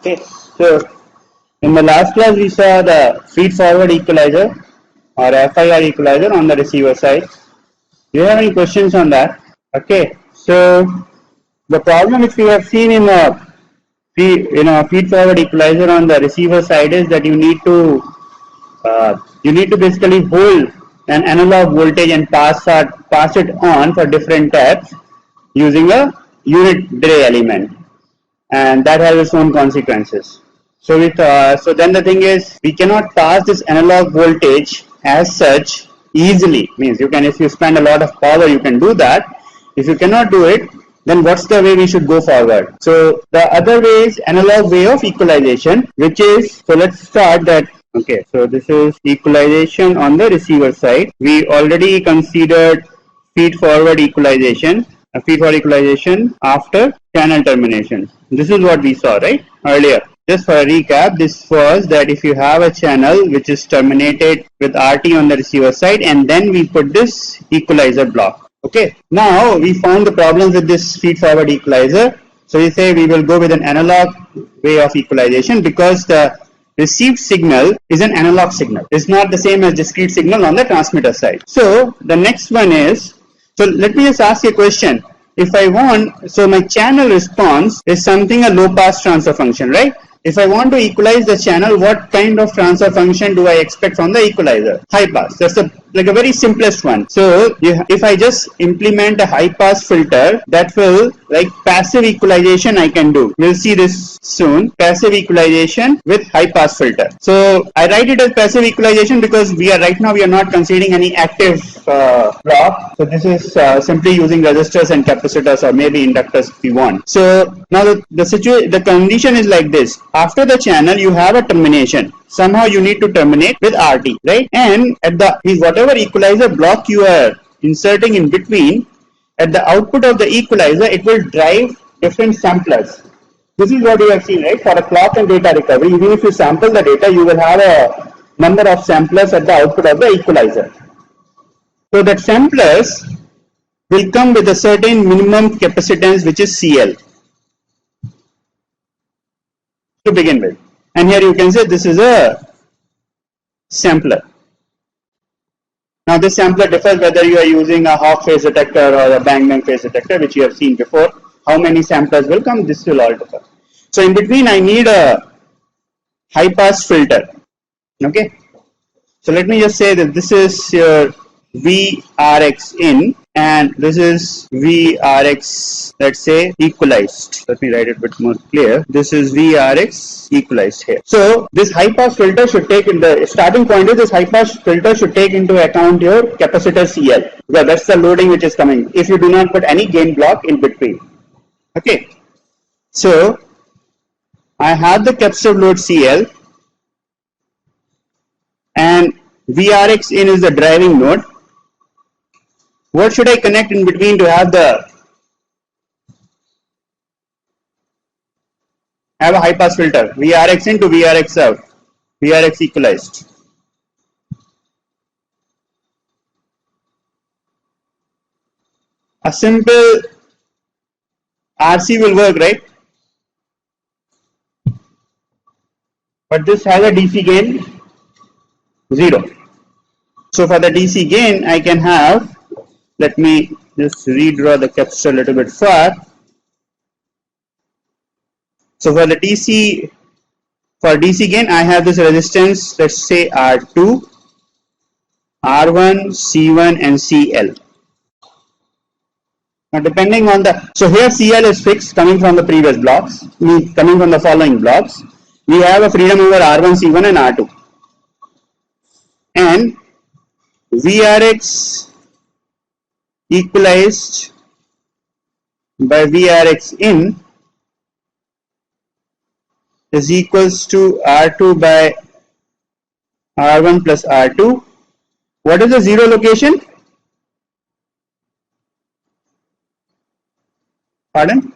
Okay, so in the last class we saw the feed-forward equalizer or FIR equalizer on the receiver side. Do you have any questions on that? Okay, so the problem which we have seen in a feed-forward equalizer on the receiver side is that you need to basically hold an analog voltage and pass it on for different taps using a unit delay element, and that has its own consequences. So then the thing is, we cannot pass this analog voltage as such easily. Means you can, if you spend a lot of power, you can do that. If you cannot do it, then what's the way we should go forward? So the other way is analog way of equalization, which is, so let's start that. Okay, so this is equalization on the receiver side. We already considered feed-forward equalization, after channel termination. This is what we saw, right, earlier. Just for a recap, this was that if you have a channel which is terminated with RT on the receiver side, and then we put this equalizer block. Okay, now we found the problems with this feed-forward equalizer. So we say we will go with an analog way of equalization because the received signal is an analog signal. It's not the same as discrete signal on the transmitter side. So the next one is, so let me just ask you a question. If I want, so my channel response is something a low pass transfer function, right? If I want to equalize the channel, what kind of transfer function do I expect from the equalizer? High pass. That's like a very simplest one. So if I just implement a high pass filter, that will, like, passive equalization I can do. We'll see this soon. Passive equalization with high pass filter. So I write it as passive equalization because right now we are not considering any active block. So this is simply using resistors and capacitors, or maybe inductors if we want. So now the condition is like this. After the channel, you have a termination. Somehow you need to terminate with RT, right? And at whatever equalizer block you are inserting in between, at the output of the equalizer, it will drive different samplers. This is what you have seen, right? For a clock and data recovery, even if you sample the data, you will have a number of samplers at the output of the equalizer. So that samplers will come with a certain minimum capacitance, which is CL, to begin with. And here you can say this is a sampler. Now this sampler differs whether you are using a Hawk phase detector or a bang phase detector, which you have seen before. How many samplers will come, this will all differ. So in between I need a high pass filter. Okay, so let me just say that this is your VRX in, and this is VRX, let's say, equalized. Let me write it a bit more clear. This is VRX equalized here. So this high pass filter should take, in the starting point is this high pass filter should take into account your capacitor CL. Well, that's the loading which is coming if you do not put any gain block in between. Okay, so I have the capacitive load CL, and VRX in is the driving node. What should I connect in between to have a high pass filter? VRX in to VRX out, VRX equalized. A simple RC will work, right? But this has a DC gain 0. So for the DC gain, I can have, let me just redraw the capacitor a little bit far. So for the DC gain, I have this resistance, let's say R2, R1, C1 and CL. Now depending on so here CL is fixed, coming from the previous blocks, coming from the following blocks. We have a freedom over R1, C1 and R2. And VRX equalized by VRX in is equals to R2 by R1 plus R2. What is the zero location? Pardon?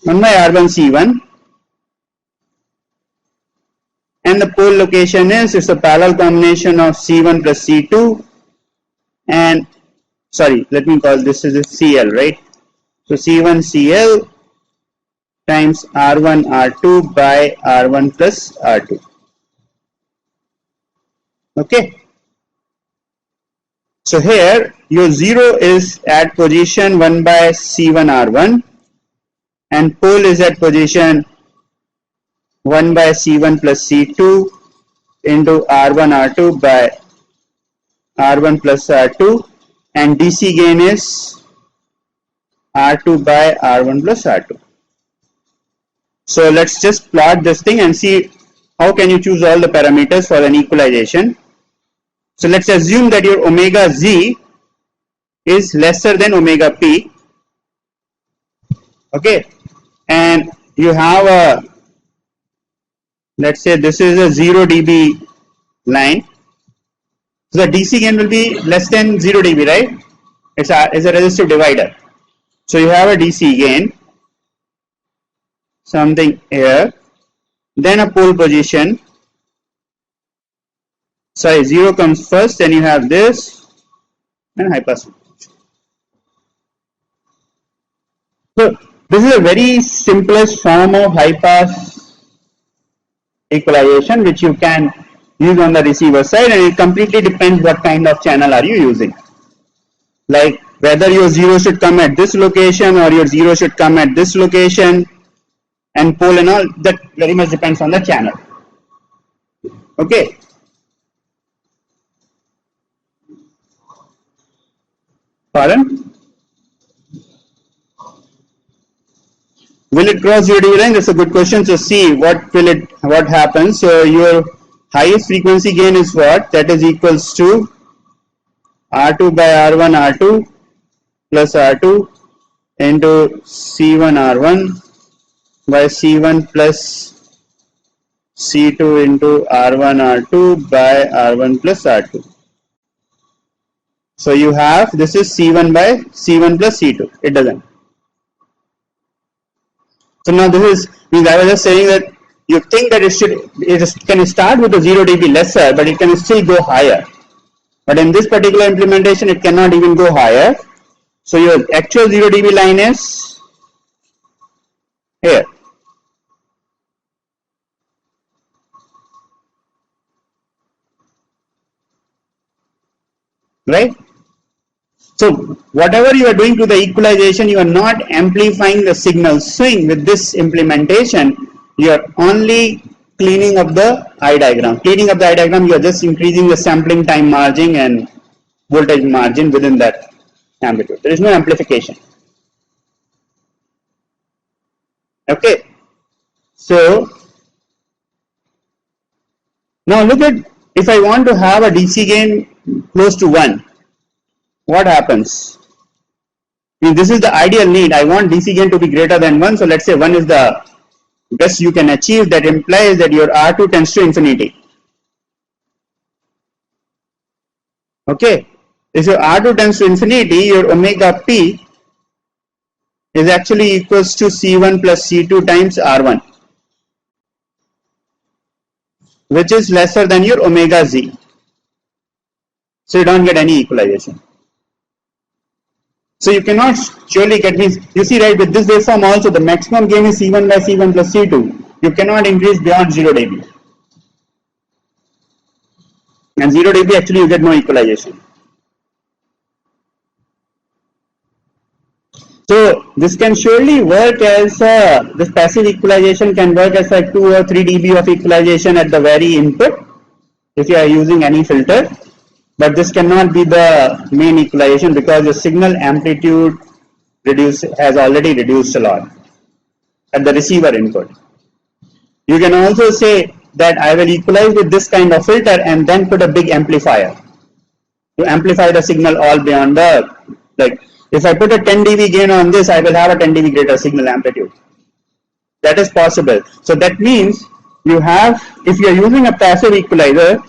1 by R1 C1. And the pole location is, it's a parallel combination of C1 plus C2, and sorry, let me call this as a CL, right? So C1 CL times R1 R2 by R1 plus R2. Okay. So here your 0 is at position 1 by C1 R1 and pole is at position 1 by C1 plus C2 into R1 R2 by R1 plus R2, and DC gain is R2 by R1 plus R2. So let's just plot this thing and see how can you choose all the parameters for an equalization. So let's assume that your omega z is lesser than omega p. Okay, and you have a, let's say this is a 0 dB line. So the DC gain will be less than 0 dB, right? It's a resistive divider. So you have a DC gain, something here, then a pole position. Sorry, 0 comes first, then you have this, and high pass. So this is a very simplest form of high pass equalization which you can use on the receiver side, and it completely depends what kind of channel are you using. Like whether your 0 should come at this location or your 0 should come at this location, and pole and all, that very much depends on the channel. Okay. Pardon? Will it cross 0 dB line? That's a good question. So see what happens. So your highest frequency gain is what? That is equals to R2 by R1 R2 plus R2 into C1 R1 by C1 plus C2 into R1 R2 by R1 plus R2. So you have, this is C1 by C1 plus C2. It doesn't. So now this is, I was just saying that you think that it can start with a 0 dB lesser, but it can still go higher. But in this particular implementation, it cannot even go higher. So your actual 0 dB line is here. Right? So whatever you are doing to the equalization, you are not amplifying the signal swing with this implementation. You are only cleaning up the eye diagram. Cleaning up the eye diagram, you are just increasing the sampling time margin and voltage margin within that amplitude. There is no amplification. Okay. So now look at, if I want to have a DC gain close to 1, what happens? I mean, this is the ideal need. I want DC gain to be greater than 1. So let's say 1 is the best you can achieve. That implies that your R2 tends to infinity. Okay. If your R2 tends to infinity, your omega P is actually equals to C1 plus C2 times R1, which is lesser than your omega Z. So you don't get any equalization. So you cannot surely get this. You see, right, with this waveform also, the maximum gain is C1 by C1 plus C2. You cannot increase beyond 0 dB. And 0 dB actually you get no equalization. So this can surely work as this passive equalization can work as like 2 or 3 dB of equalization at the very input if you are using any filter. But this cannot be the main equalization because your signal amplitude has already reduced a lot at the receiver input. You can also say that I will equalize with this kind of filter and then put a big amplifier to amplify the signal all beyond the, like if I put a 10 dB gain on this, I will have a 10 dB greater signal amplitude. That is possible. So that means you have, if you are using a passive equalizer,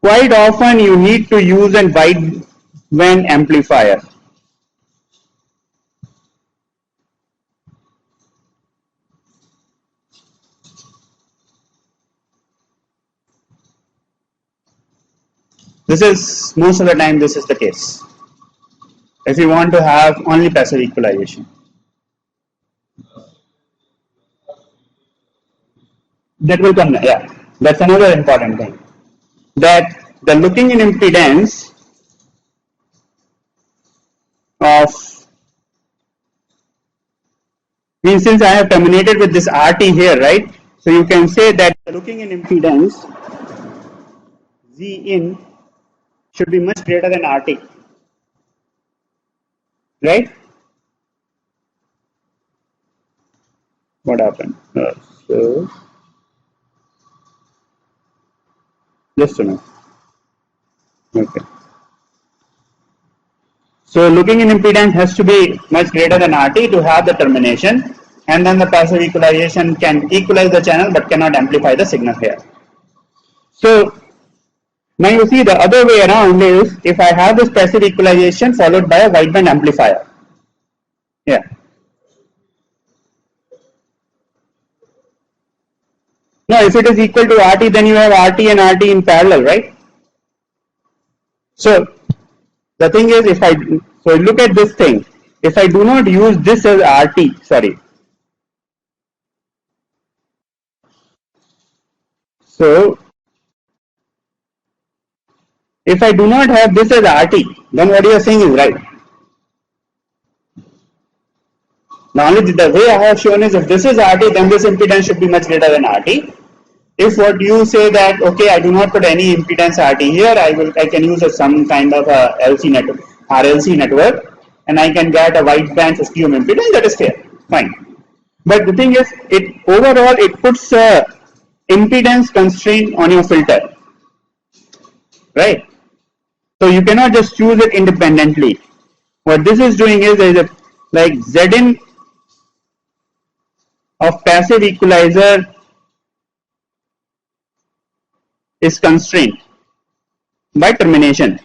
quite often you need to use a wideband amplifier. This is, most of the time this is the case. if you want to have only passive equalization. That will come, yeah. That's another important thing. That the looking in impedance of, means since I have terminated with this RT here, right? So you can say that the looking in impedance Z in should be much greater than RT, right? What happened? So just a minute. Okay. So looking in impedance has to be much greater than RT to have the termination, and then the passive equalization can equalize the channel but cannot amplify the signal here. So now you see the other way around is if I have this passive equalization followed by a wideband amplifier. Yeah. No, if it is equal to RT, then you have RT and RT in parallel, right? So the thing is, if I look at this thing, if I do not use this as RT, sorry. So if I do not have this as RT, then what you are saying is right. Now only the way I have shown is if this is RT, then this impedance should be much greater than RT. If what you say that okay, I do not put any impedance RT here, I can use some kind of a LC network, RLC network, and I can get a wideband 50 ohm impedance. That is fair, fine. But the thing is, it overall it puts a impedance constraint on your filter, right? So you cannot just choose it independently. What this is doing is there is a like Zin of passive equalizer is constrained by termination.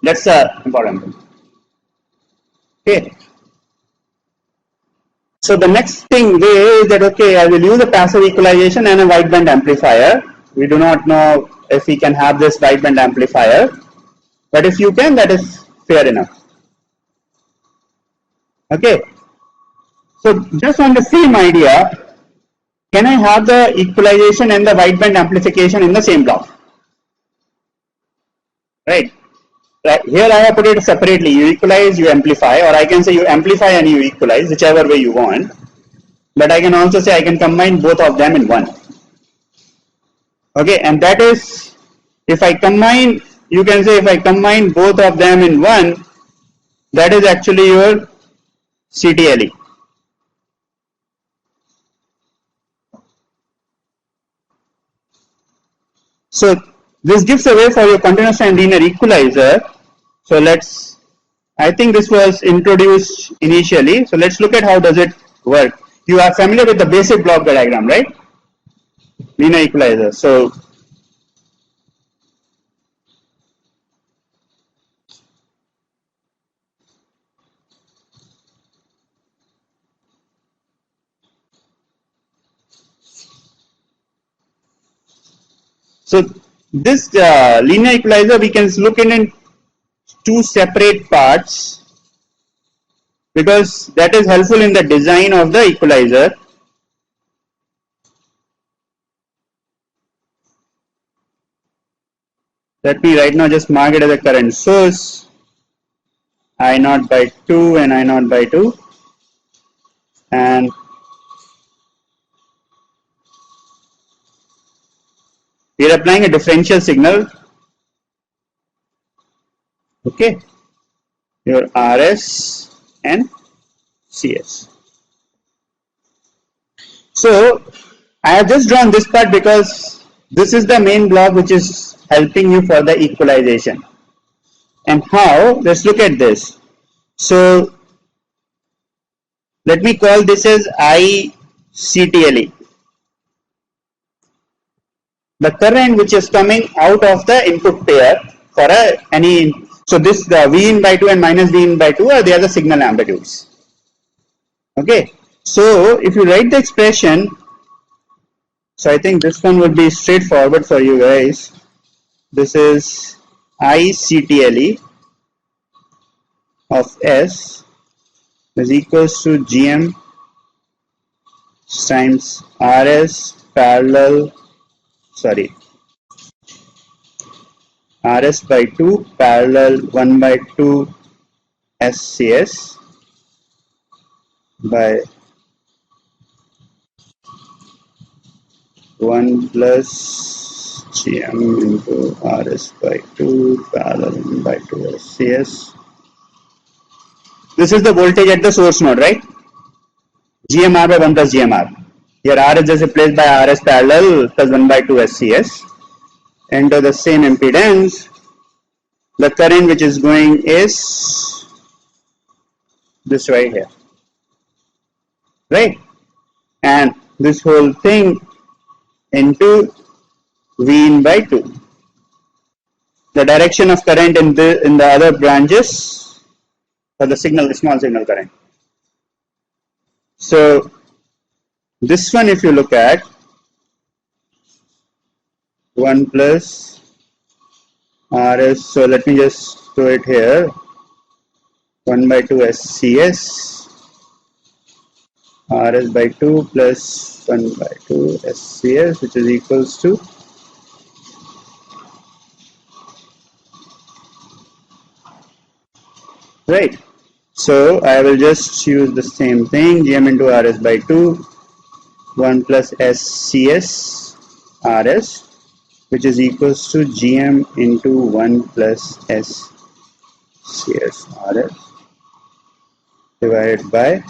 That's important thing. Okay. So the next thing is that okay, I will use a passive equalization and a wideband amplifier. We do not know if we can have this wideband amplifier, but if you can, that is fair enough. Okay. So just on the same idea, can I have the equalization and the wideband amplification in the same block? Right. Right. Here I have put it separately. You equalize, you amplify, or I can say you amplify and you equalize, whichever way you want. But I can also say I can combine both of them in one. Okay, and that is if I combine, you can say if I combine both of them in one, that is actually your CTLE. So this gives a way for your continuous time linear equalizer. So let's, I think this was introduced initially. So let's look at how does it work. You are familiar with the basic block diagram, right? Linear equalizer. So this linear equalizer we can look in two separate parts because that is helpful in the design of the equalizer. Let me right now just mark it as a current source, I0 by 2 and I0 by 2, and we are applying a differential signal. Okay, your RS and CS. So I have just drawn this part because this is the main block which is helping you for the equalization. And how? Let's look at this. So let me call this as ICTLE. The current which is coming out of the input pair for any, so this the V in by 2 and minus V in by 2 are they are the signal amplitudes. Okay, So if you write the expression, so I think this one would be straightforward for you guys. This is ICTLE of S is equals to GM times RS parallel, sorry, RS by 2 parallel 1 by 2 SCS by 1 plus GM into RS by 2 parallel 1 by 2 SCS. This is the voltage at the source node, right? GMR by 1 plus GMR. Here R is just replaced by RS parallel plus 1 by 2 SCS. Into the same impedance, the current which is going is this right here, right? And this whole thing into Vin by 2. The direction of current in the other branches for the signal, the small signal current. So this one, if you look at 1 plus RS, so let me just do it here, 1 by 2 SCS, RS by 2 plus 1 by 2 SCS, which is equals to right. So I will just use the same thing, GM into RS by 2, 1 plus SCS RS, which is equals to GM into 1 plus SCS RS divided by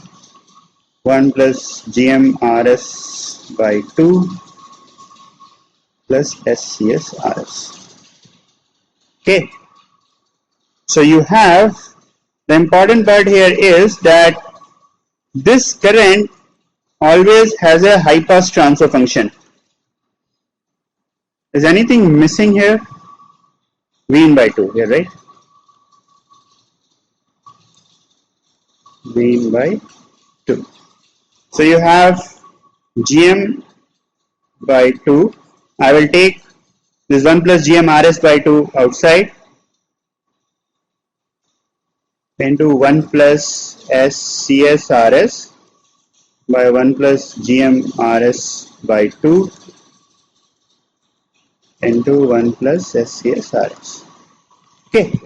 1 plus GM RS by 2 plus SCS RS. Okay. So you have, the important part here is that this current always has a high pass transfer function. Is anything missing here? Vin by 2 here, right? Vin by 2. So you have GM by 2. I will take this 1 plus GM RS by 2 outside into 1 plus SCS RS by 1 plus GM RS by 2 into 1 plus SCS RS. Okay.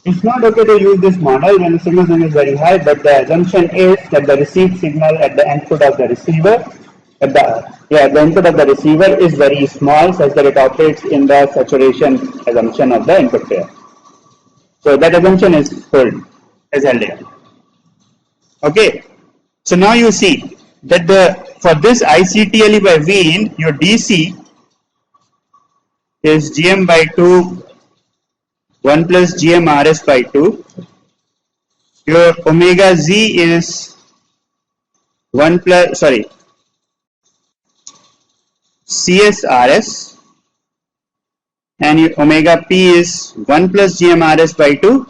It's not okay to use this model when the signal strength is very high, but the assumption is that the received signal at the input of the receiver, the input of the receiver is very small, such that it operates in the saturation assumption of the input pair. So that assumption is held here. Okay. So now you see that for this ICTLE by Vin, your DC is GM by 2, 1 plus GM RS by 2. Your omega Z is 1 plus, sorry, CSRS, and your omega P is 1 plus GM RS by 2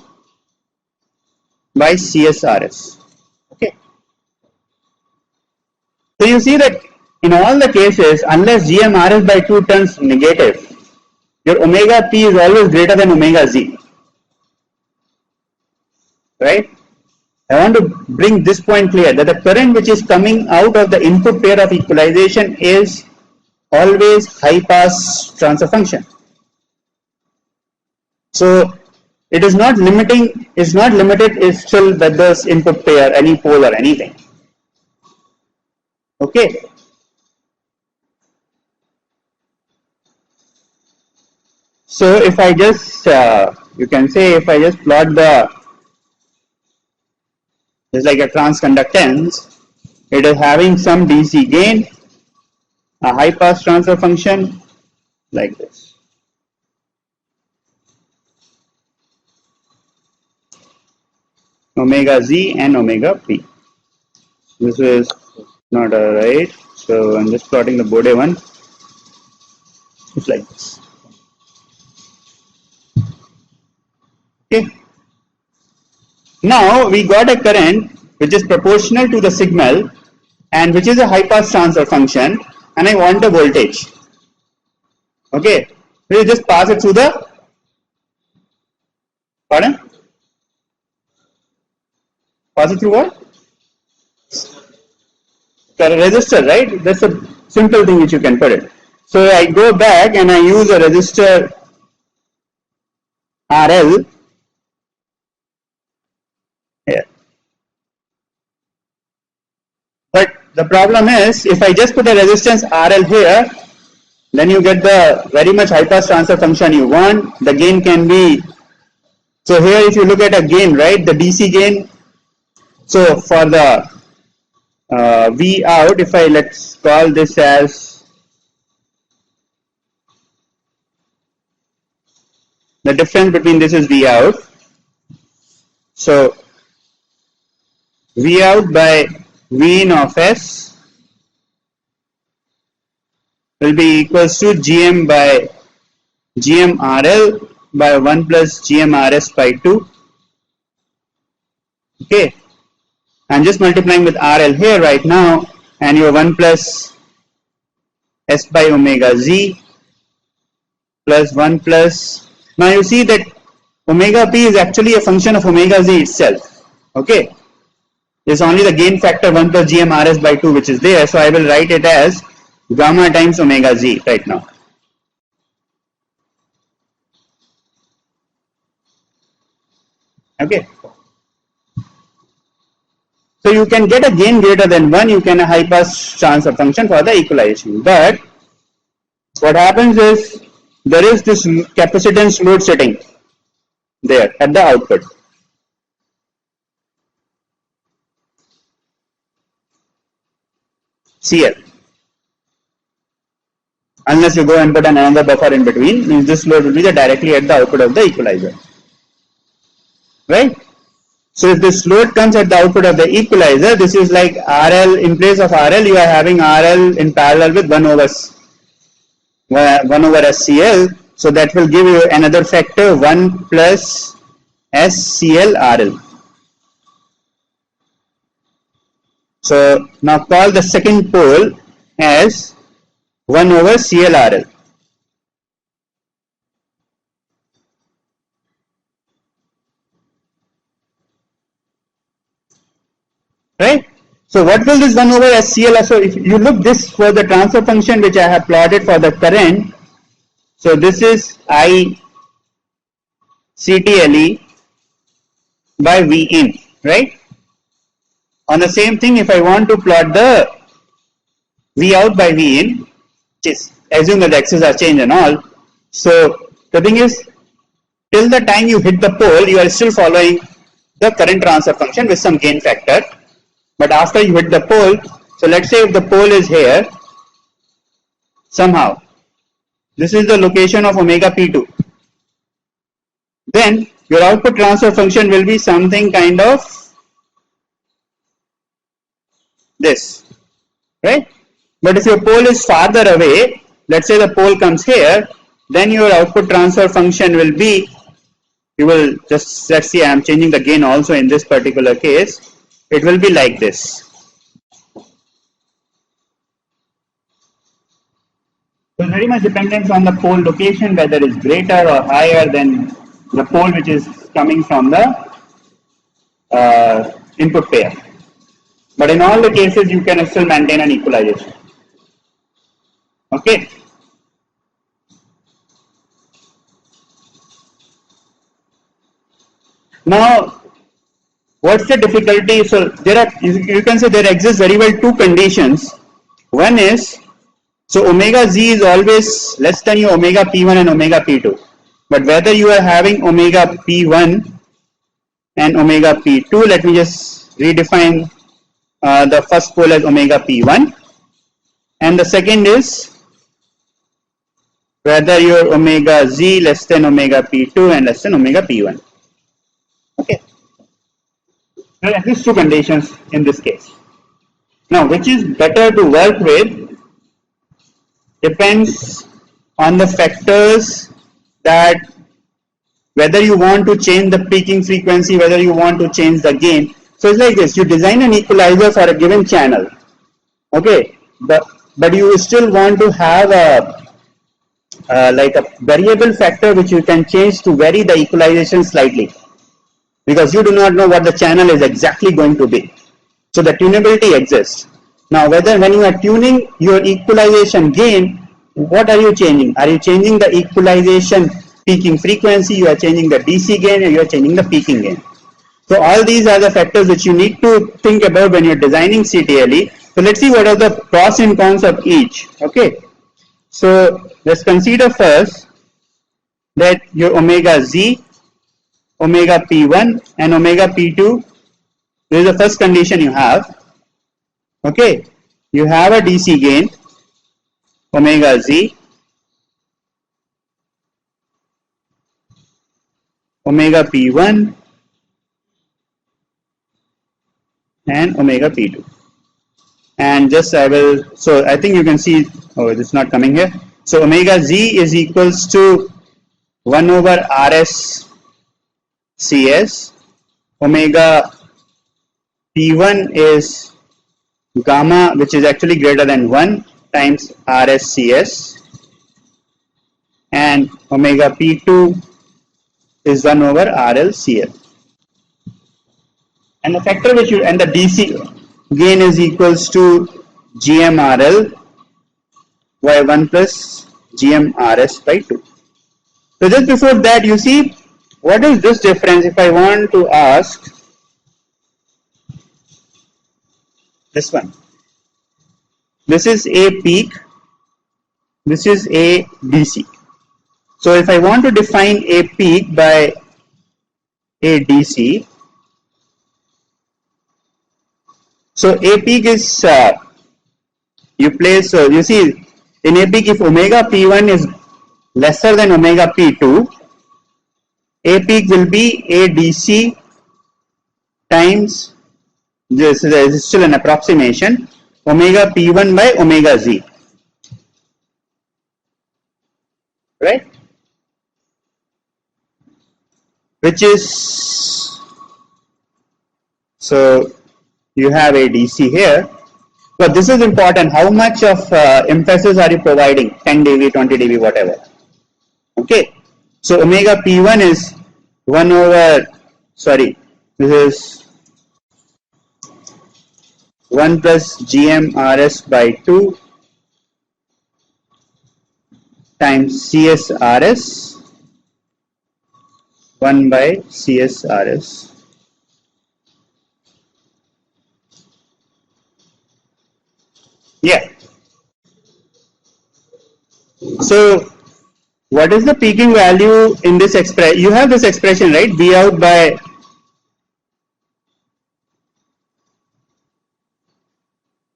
by CSRS. Okay. So you see that in all the cases, unless GM RS by 2 turns negative, your omega P is always greater than omega Z. Right? I want to bring this point clear, that the current which is coming out of the input pair of equalization is always high pass transfer function. So it is not limiting, is not limited is still that this input pair, any pole or anything. Okay. So if I just, you can say if I just plot it's like a transconductance, it is having some DC gain, a high pass transfer function like this. Omega Z and omega P. This is not right. So I'm just plotting the Bode one. It's like this. Okay. Now we got a current which is proportional to the signal and which is a high pass transfer function, and I want a voltage. Okay, we just pass it through the, pardon? Pass it through what? The resistor, right? That's a simple thing which you can put it. So I go back and I use a resistor RL here. But the problem is, if I just put a resistance RL here, then you get the very much high pass transfer function you want. The gain can be, so here if you look at a gain, right, the DC gain, so for the V out, if I let's call this as the difference between this is V out. So V out by V in of S will be equals to GM by GM RL by 1 plus GM RS by 2. Okay. I'm just multiplying with RL here right now, and your 1 plus S by omega Z plus 1 plus, now you see that omega P is actually a function of omega Z itself. Okay. It's only the gain factor 1 plus GM RS by 2 which is there, so I will write it as gamma times omega Z right now. Okay. So you can get a gain greater than 1, you can a high pass transfer function for the equalization. But what happens is there is this capacitance load setting there at the output. CL. Unless you go and put another buffer in between, means this load will be directly at the output of the equalizer. Right? So if this load comes at the output of the equalizer, this is like RL, in place of RL, you are having RL in parallel with 1 over SCL. So that will give you another factor 1 plus SCL RL. So now call the second pole as 1 over CLRL. Right? So what will this 1 over SCL? So if you look, this for the transfer function which I have plotted for the current. So this is I CTLE by V in, right? On the same thing, if I want to plot the V out by V in, just assume that the axes are changed and all. So the thing is, till the time you hit the pole, you are still following the current transfer function with some gain factor. But after you hit the pole, so let's say if the pole is here, somehow, this is the location of omega P2. Then your output transfer function will be something kind of this, right? But if your pole is farther away, let's say the pole comes here, then your output transfer function will be, you will just, let's see, I am changing the gain also in this particular case, it will be like this. So very much dependent on the pole location, whether it's greater or higher than the pole which is coming from the input pair. But in all the cases, you can still maintain an equalization. Okay. Now, what's the difficulty? So there are, you can say there exist very well two conditions. One is, so omega Z is always less than your omega P1 and omega P2. But whether you are having omega P1 and omega P2, let me just redefine the first pole as omega P1. And the second is whether your omega Z less than omega P2 and less than omega P1. Okay. There are at least two conditions in this case. Now, which is better to work with depends on the factors that whether you want to change the peaking frequency, whether you want to change the gain. So it's like this, you design an equalizer for a given channel, okay, but you still want to have like a variable factor which you can change to vary the equalization slightly, because you do not know what the channel is exactly going to be. So the tunability exists. Now whether when you are tuning your equalization gain, what are you changing? Are you changing the equalization peaking frequency, you are changing the DC gain, or you are changing the peaking gain? So all these are the factors which you need to think about when you're designing CTLE. So let's see what are the pros and cons of each. Okay. So let's consider first that your omega Z, omega P1 and omega P2, this is the first condition you have. Okay. You have a DC gain, omega Z, omega P1 and omega P2. And just I will, so I think you can see, oh, it's not coming here. So omega Z is equals to 1 over RS CS. Omega P1 is gamma, which is actually greater than 1 times RS CS. And omega P2 is 1 over RL CL. And the factor which you, and the DC gain is equals to GMRL by 1 plus GMRS by 2. So just before that, you see, what is this difference? If I want to ask this one, this is a peak, this is a DC. So if I want to define a peak by a DC, so a peak is you place, you see in a peak, if omega P1 is lesser than omega P2, a peak will be a DC times, this is still an approximation, omega P1 by omega Z, right, which is, so you have a DC here, but this is important, how much of emphasis are you providing, 10 dB, 20 dB, whatever. Okay, so omega P1 is 1 over, sorry, this is 1 plus GMRS by 2 times CSRS 1 by CSRS. Yeah. So what is the peaking value in this expression? You have this expression, right? V out by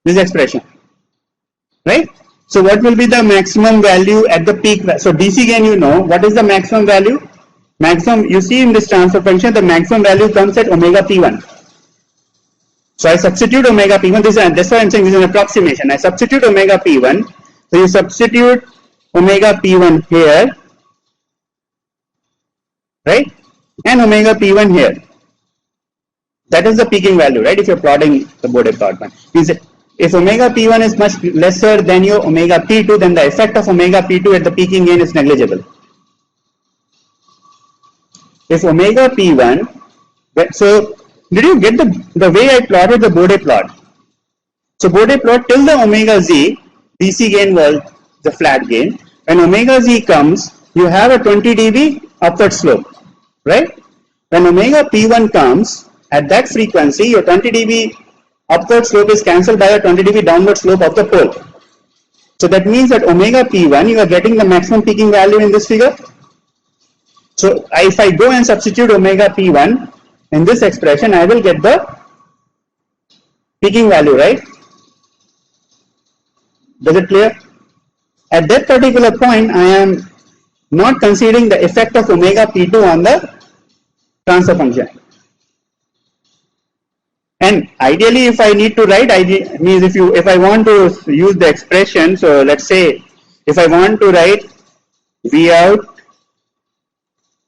this expression, right? So what will be the maximum value at the peak? So DC gain, you know, what is the maximum value? Maximum, you see in this transfer function, the maximum value comes at omega P1. So I substitute omega P1, that's why I'm saying this is an approximation. I substitute omega P1, so you substitute omega P1 here, right, and omega P1 here. That is the peaking value, right, if you're plotting the Bode plot. If omega P1 is much lesser than your omega P2, then the effect of omega P2 at the peaking gain is negligible. If omega P1, so did you get the way I plotted the Bode plot? So Bode plot till the omega Z, DC gain was the flat gain. When omega Z comes, you have a 20 dB upward slope, right? When omega P1 comes, at that frequency, your 20 dB upward slope is cancelled by a 20 dB downward slope of the pole. So that means that omega P1, you are getting the maximum peaking value in this figure. So if I go and substitute omega P1 in this expression, I will get the peaking value, right? Does it clear? At that particular point, I am not considering the effect of omega P2 on the transfer function. And ideally, if I need to write, means if I want to use the expression, so let's say if I want to write V out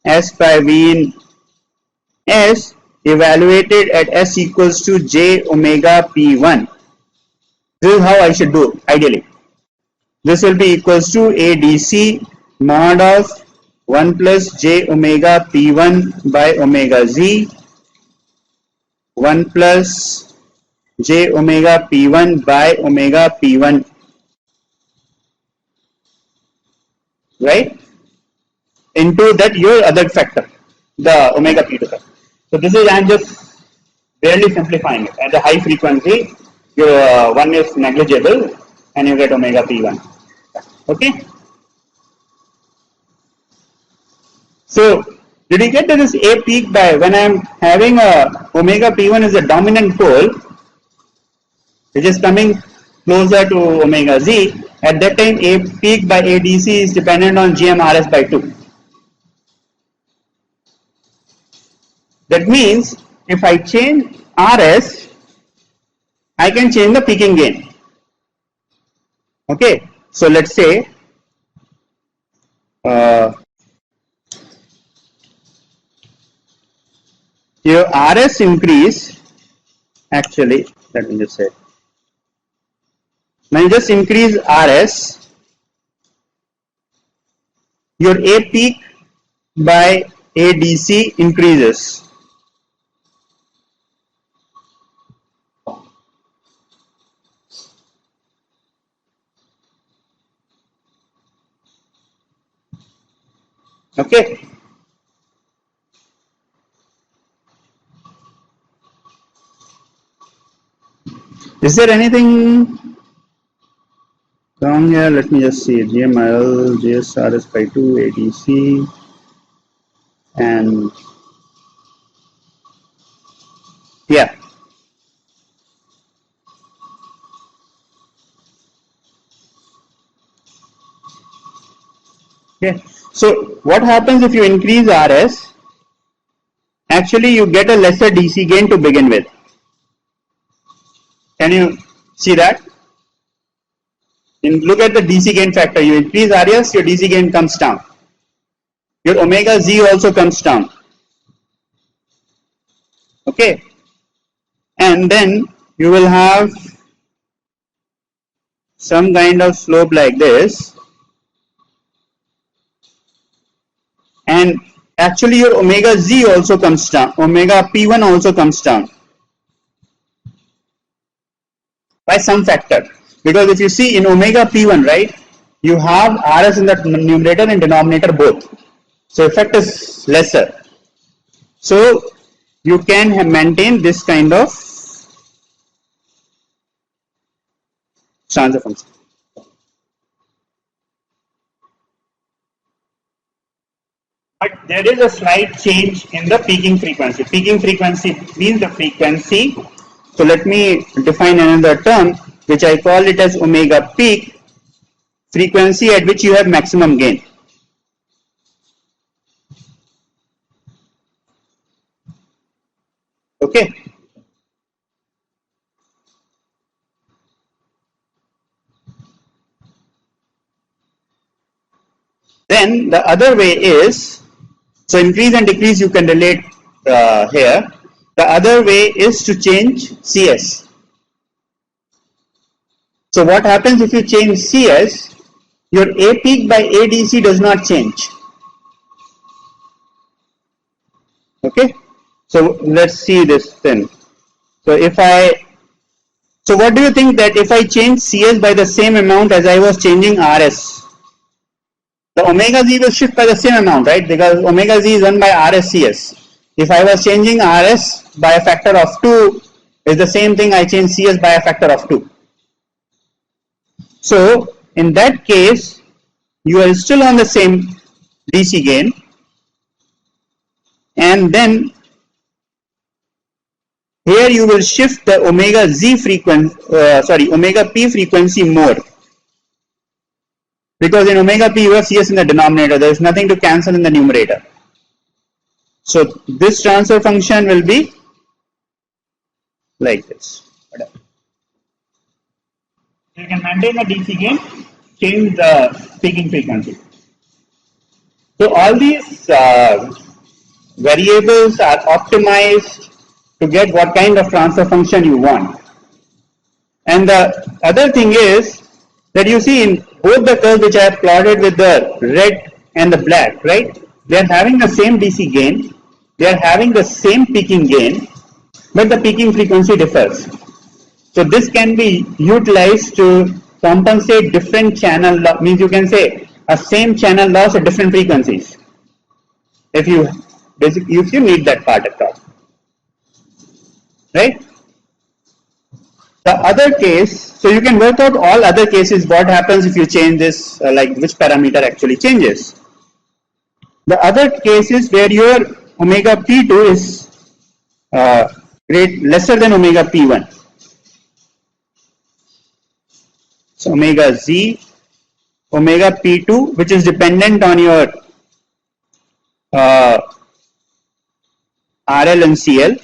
S by V in S evaluated at S equals to J omega P1. This is how I should do ideally. This will be equals to ADC mod of 1 plus J omega P1 by omega Z 1 plus J omega P1 by omega P1, right, into that your other factor, the omega P2 factor. So this is, I'm just barely simplifying it. At the high frequency, your 1 is negligible and you get omega P1. Okay. So did you get that this A peak by, when I'm having a omega P1 is a dominant pole, which is coming closer to omega Z, at that time A peak by ADC is dependent on GMRS by 2. That means if I change RS, I can change the peaking gain. Okay, so let's say your RS increase, actually, let me just say, when you just increase RS, your A peak by ADC increases. Okay. Is there anything wrong here? Let me just see. GML, GSRS by 2, ADC, and yeah. Okay. So what happens if you increase RS? Actually, you get a lesser DC gain to begin with. Can you see that? And look at the DC gain factor. You increase RS, your DC gain comes down. Your omega Z also comes down. Okay. And then you will have some kind of slope like this. And actually your omega Z also comes down. Omega P1 also comes down by some factor. Because if you see in omega P1, right, you have RS in the numerator and denominator both. So effect is lesser. So you can maintain this kind of transfer function. But there is a slight change in the peaking frequency. Peaking frequency means the frequency. So let me define another term, which I call it as omega peak, frequency at which you have maximum gain. Okay. Then the other way is, so increase and decrease you can relate here. The other way is to change CS. So what happens if you change CS? Your A peak by ADC does not change. Okay. So let's see this then. So so what do you think that if I change CS by the same amount as I was changing RS? The omega Z will shift by the same amount, right? Because omega Z is 1 by RSCS. If I was changing RS by a factor of 2, is the same thing I change CS by a factor of 2. So in that case, you are still on the same DC gain, and then here you will shift the omega Z frequency, omega P frequency more. Because in omega P you have CS in the denominator, there is nothing to cancel in the numerator. So this transfer function will be like this. You can maintain the DC gain, change the peaking frequency. So all these variables are optimized to get what kind of transfer function you want. And the other thing is that you see in both the curves which I have plotted with the red and the black, right? They are having the same DC gain, they are having the same peaking gain, but the peaking frequency differs. So this can be utilized to compensate different channel loss, means you can say a same channel loss at different frequencies. If you need that part at all, right? The other case, so you can work out all other cases, what happens if you change this, like which parameter actually changes. The other case is where your omega p2 is lesser than omega p1. So omega z, omega p2, which is dependent on your RL and CL.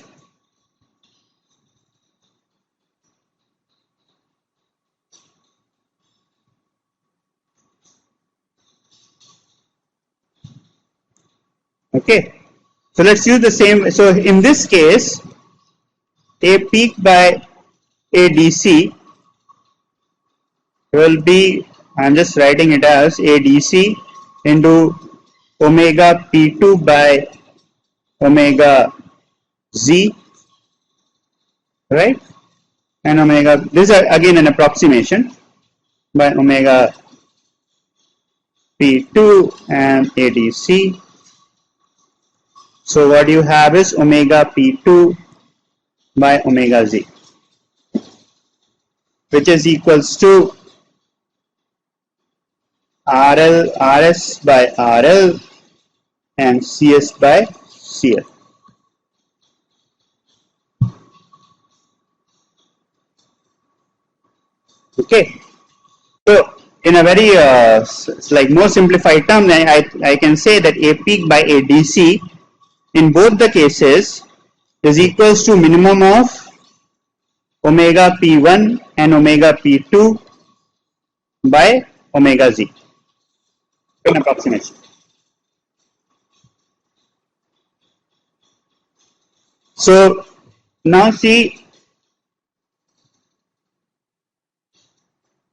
Okay, so let's use the same. So in this case, A peak by ADC will be, I'm just writing it as ADC into omega P2 by omega Z, right? And omega, this is again an approximation, by omega P2 and ADC. So what you have is omega P2 by omega Z, which is equals to RS by RL and CS by CL. Okay, so in a very like more simplified term, I can say that A peak by ADC in both the cases is equals to minimum of omega P1 and omega P2 by omega Z, in approximation. So now see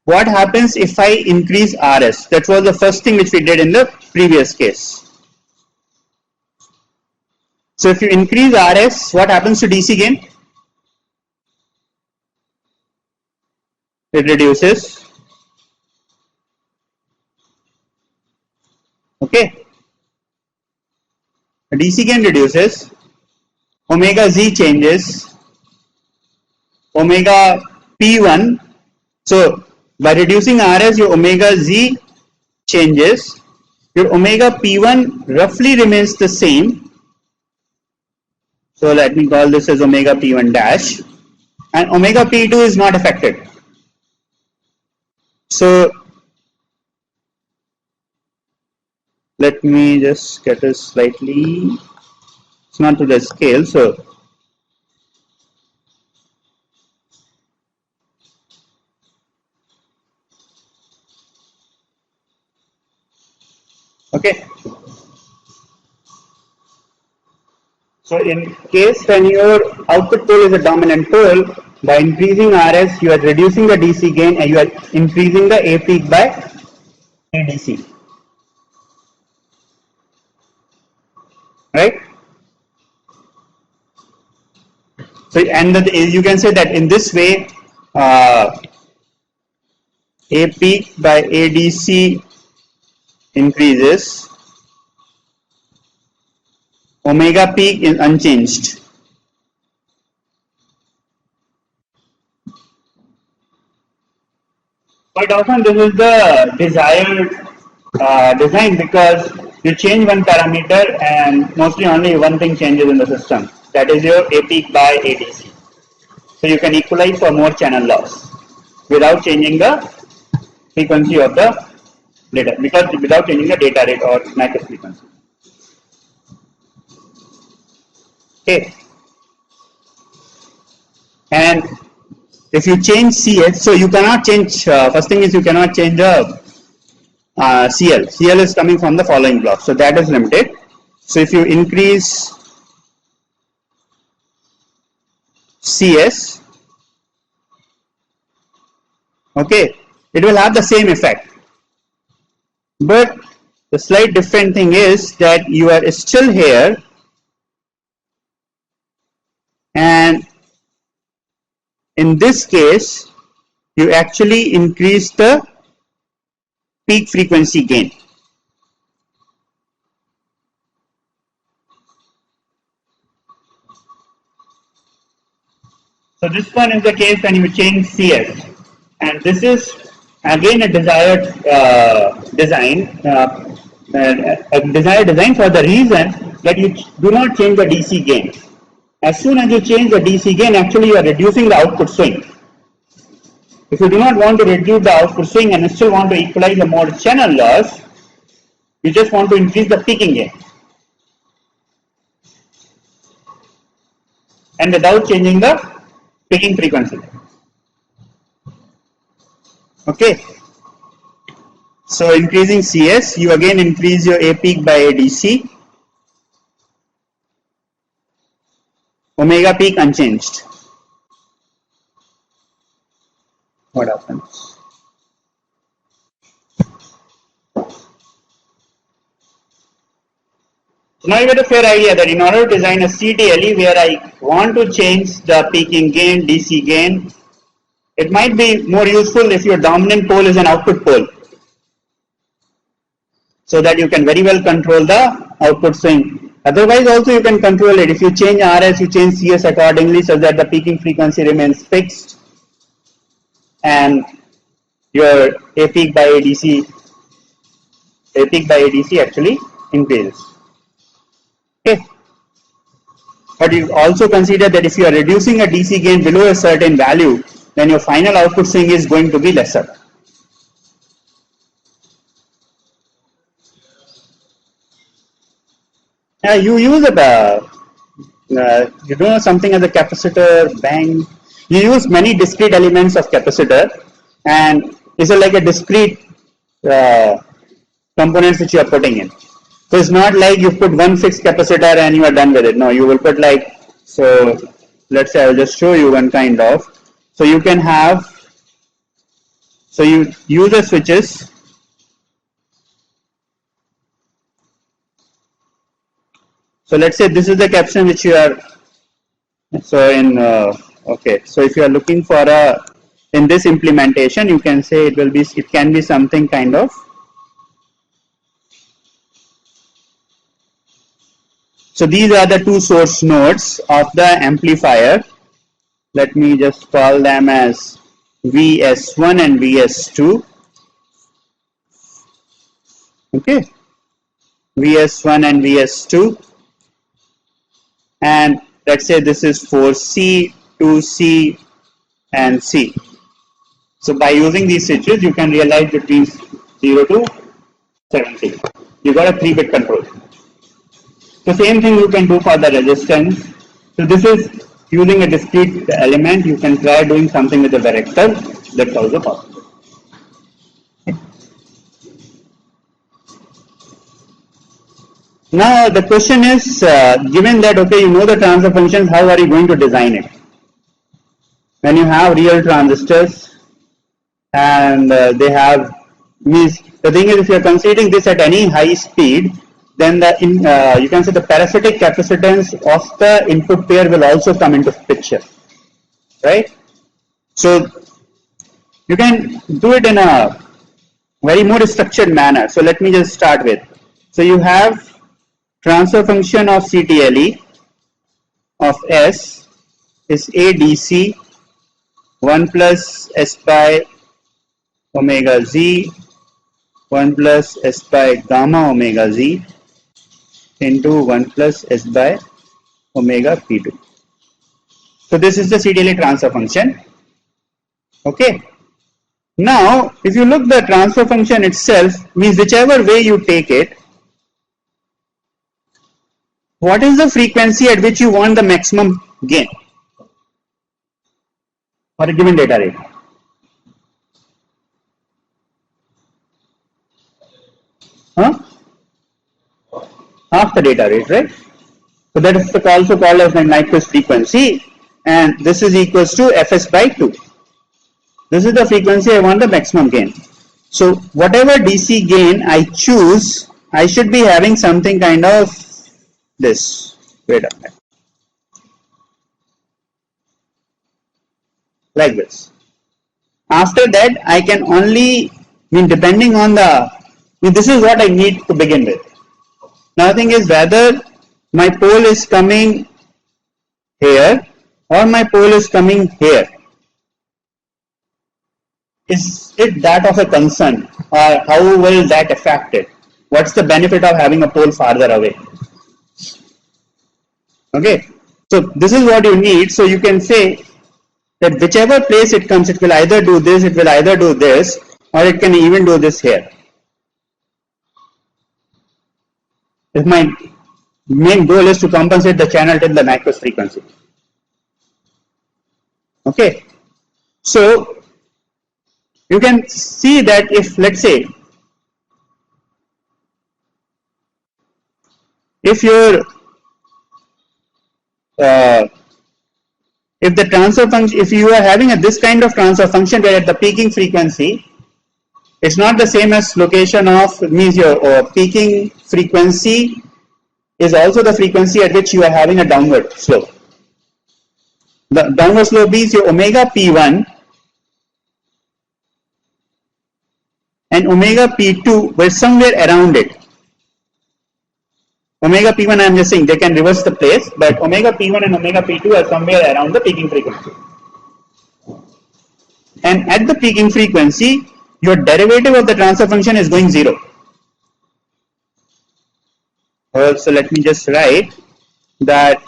what happens if I increase RS. That was the first thing which we did in the previous case. So if you increase RS, what happens to DC gain? It reduces. Okay. DC gain reduces. Omega Z changes. Omega P1. So by reducing RS, your omega Z changes. Your omega P1 roughly remains the same. So let me call this as omega P1 dash, and omega P2 is not affected. So let me just get this slightly, it's not to the scale. So okay. So in case when your output pole is a dominant pole, by increasing RS, you are reducing the DC gain and you are increasing the A peak by ADC. Right? So, and you can say that in this way, A peak by ADC increases, omega peak is unchanged. Quite often this is the desired design, because you change one parameter and mostly only one thing changes in the system, that is your A peak by ADC. So you can equalize for more channel loss without changing the frequency of the data, because without changing the data rate or Nyquist frequency. Okay, and if you change CH, so you cannot change, first thing is you cannot change the CL is coming from the following block, so that is limited. So if you increase CS, okay, it will have the same effect, but the slight different thing is that you are still here, and in this case you actually increase the peak frequency gain. So this one is the case when you change CS, and this is again a desired design, a desired design for the reason that you do not change the DC gain. As soon as you change the DC gain, actually you are reducing the output swing. If you do not want to reduce the output swing and still want to equalize the mode channel loss, you just want to increase the peaking gain, and without changing the peaking frequency. Okay. So increasing CS, you again increase your A peak by ADC. Omega peak unchanged. What happens? So now you get a fair idea that in order to design a CTLE where I want to change the peaking gain, DC gain, it might be more useful if your dominant pole is an output pole, so that you can very well control the output swing. Otherwise also you can control it. If you change RS, you change CS accordingly so that the peaking frequency remains fixed and your A peak by ADC actually increases. Okay. But you also consider that if you are reducing a DC gain below a certain value, then your final output swing is going to be lesser. You use you do something as a capacitor bank. You use many discrete elements of capacitor, and it's like a discrete components which you are putting in. So it's not like you put one fixed capacitor and you are done with it. No, you will put like, so let's say I'll just show you one kind of. So you can have, so you use the switches. So let's say this is the caption which you are, so in, okay, so if you are looking for a, in this implementation, you can say it can be something kind of, so these are the two source nodes of the amplifier. Let me just call them as VS1 and VS2. Okay, VS1 and VS2. And let's say this is for C, 2C, and C. So by using these switches, you can realize between 0 to 70. You got a 3-bit control. The same thing you can do for the resistance. So this is using a discrete element. You can try doing something with a varactor. That's also possible. Now the question is, given that, okay, you know the transfer functions, how are you going to design it? When you have real transistors and they have, means the thing is, if you are considering this at any high speed, then the you can say the parasitic capacitance of the input pair will also come into picture, right? So you can do it in a very more structured manner. So let me just start with, so you have transfer function of CTLE of S is ADC 1 plus S by omega Z 1 plus S by gamma omega Z into 1 plus S by omega P2. So this is the CTLE transfer function. Okay. Now if you look the transfer function itself, means whichever way you take it, what is the frequency at which you want the maximum gain for a given data rate? Huh? Half the data rate, right? So that is also called as the Nyquist frequency, and this is equals to Fs by 2. This is the frequency I want the maximum gain. So whatever DC gain I choose, I should be having something kind of this. Wait a minute. Like this. After that, I can only, depending on the, this is what I need to begin with. Now the thing is whether my pole is coming here or my pole is coming here. Is it that of a concern, or how will that affect it? What's the benefit of having a pole farther away? Okay, so this is what you need. So you can say that whichever place it comes, it will either do this, it will either do this, or it can even do this here. If my main goal is to compensate the channel till the Nyquist frequency. Okay, so you can see that if, let's say, if your if the transfer function, if you are having this kind of transfer function where at the peaking frequency, it's not the same as location of, means your peaking frequency is also the frequency at which you are having a downward slope. The downward slope is your omega p1 and omega p2 were somewhere around it. Omega p1, I am just saying they can reverse the place, but omega p1 and omega p2 are somewhere around the peaking frequency. And at the peaking frequency, your derivative of the transfer function is going 0. So let me just write that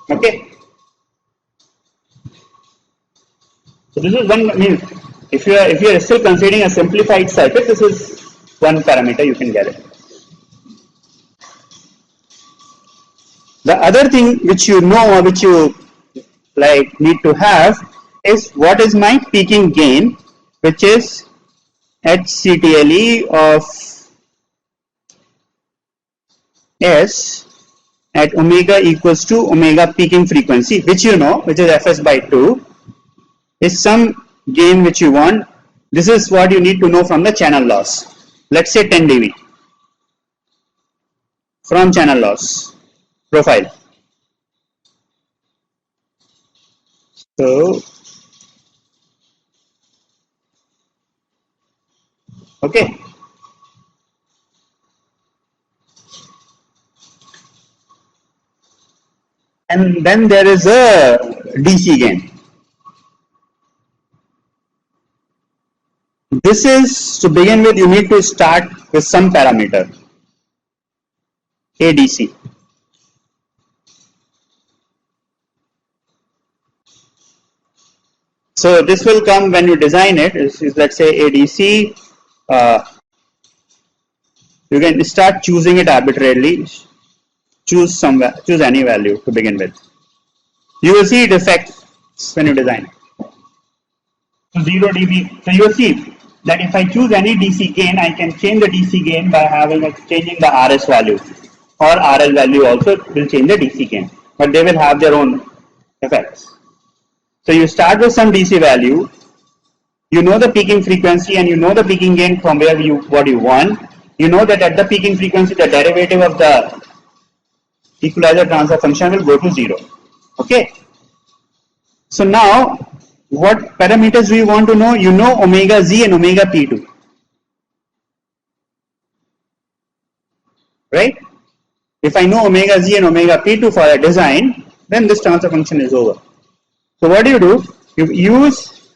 okay. So this is one, if you are still considering a simplified circuit, this is one parameter you can get it. The other thing which you know, or which you like need to have, is what is my peaking gain, which is HCTLE of S at omega equals to omega peaking frequency, which you know, which is Fs by 2, is some gain which you want. This is what you need to know from the channel loss. Let's say 10 dB from channel loss profile. So, okay. And then there is a DC gain. This is, to begin with, you need to start with some parameter, ADC. So this will come when you design it. This is, let's say, ADC. You can start choosing it arbitrarily. Choose any value to begin with. You will see it affects when you design it. So 0 dB. So you will see that if I choose any DC gain, I can change the DC gain by changing the RS value, or RL value also will change the DC gain, but they will have their own effects. So you start with some DC value, you know the peaking frequency and you know the peaking gain from where what you want. You know that at the peaking frequency the derivative of the equalizer transfer function will go to 0. Okay. So now what parameters do you want to know? You know omega z and omega p2. Right? If I know omega z and omega p2 for a design, then this transfer function is over. So what do? You use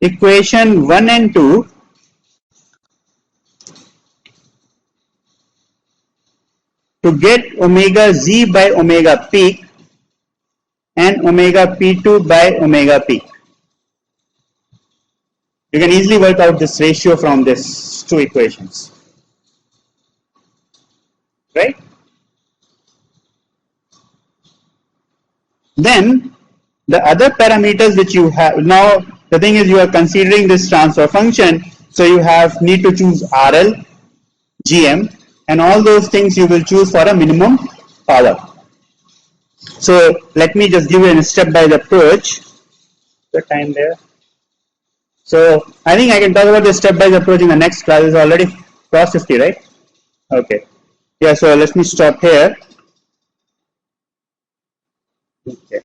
equation 1 and 2 to get omega z by omega peak and omega p2 by omega peak. You can easily work out this ratio from this two equations, right? Then the other parameters which you have now, the thing is you are considering this transfer function, so you have need to choose RL, GM, and all those things you will choose for a minimum power. So let me just give you a step-by approach. The time there. So I think I can talk about the step-by approach in the next class. It's already cross 50, right? Okay. Yeah. So let me stop here. Okay.